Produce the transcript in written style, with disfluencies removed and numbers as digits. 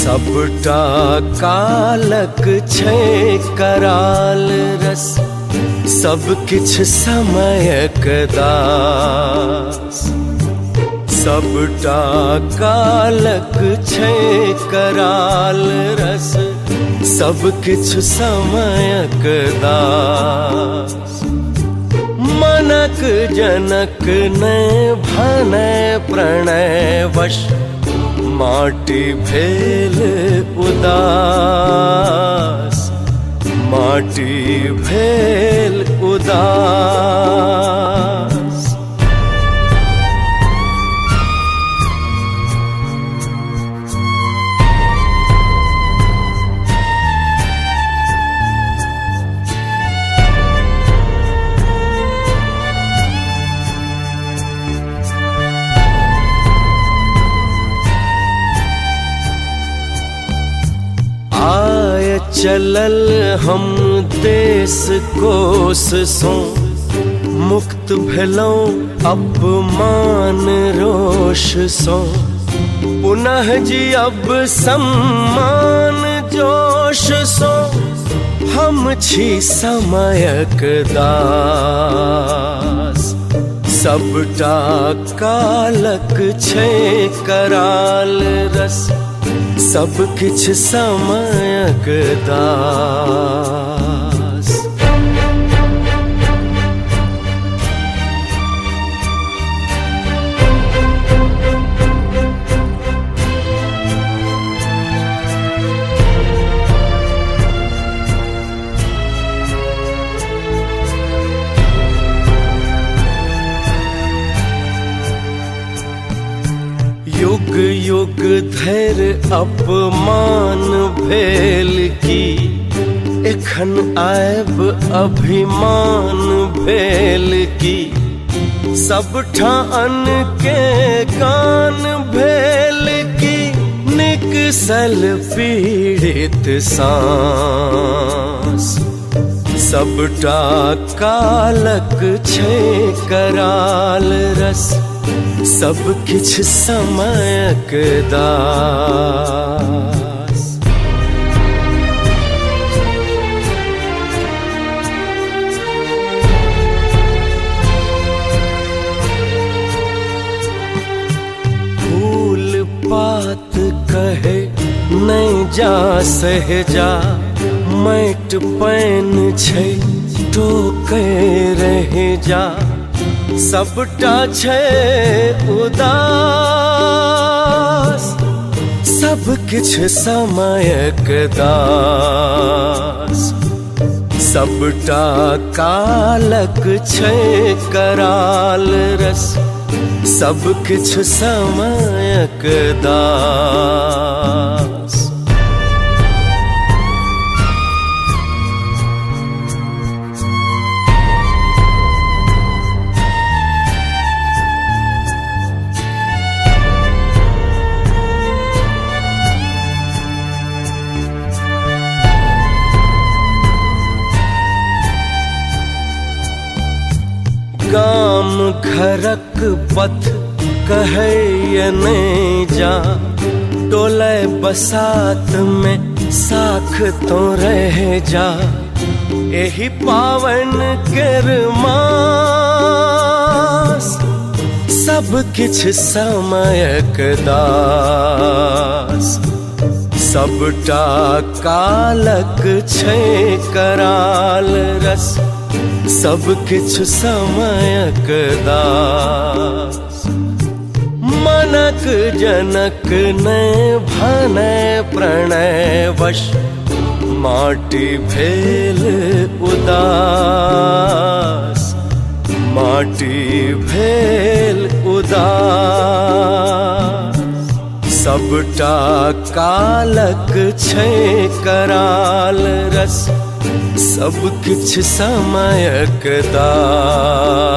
सबटा कालक छै कराल रस, सब किछ समयक दास। सबटा कालक छै कराल रस, सब किछ समयक दास। मनक जनक नहि भनय प्रणय वश, माटी भेल उदास, माटी भेल उदास। आय चलल हम देश कोश सो, मुक्त भेलौं अपमान रोष सो। पुनः जियब सम्मान जोश सो, हम छी समयक दास। सबटा कालक छै कराल रस, सब किछ समयक दास। युग युग धरि अपमान भेल की, एखन आयब अभिमान भेल की। सबठान के कान भेल की, निकसल पीड़ित सांस। सबटा कालक छै कराल रस, सब किछ समयक दास। फूल पात कहे नहीं जा सहजा, माटि पानि छै टोकै रह जा। सबटा छै उदास, सब किछ समयक दास। सबटा कालक छै कराल रस, सब किछ समयक दास। गाम घरक पथ कहै नहीं जा, टोलै बसात में साख तो रह जा। एही पावन केर मास, सब किछ समयक दास। सबटा कालक छै कराल रस, सब किछ समयक दास। मनक जनक नहि भनय प्रणय वश, माटी भेल उदास, माटी भेल उदास। सबटा कालक छै कराल रस, सब किछ समयक दास।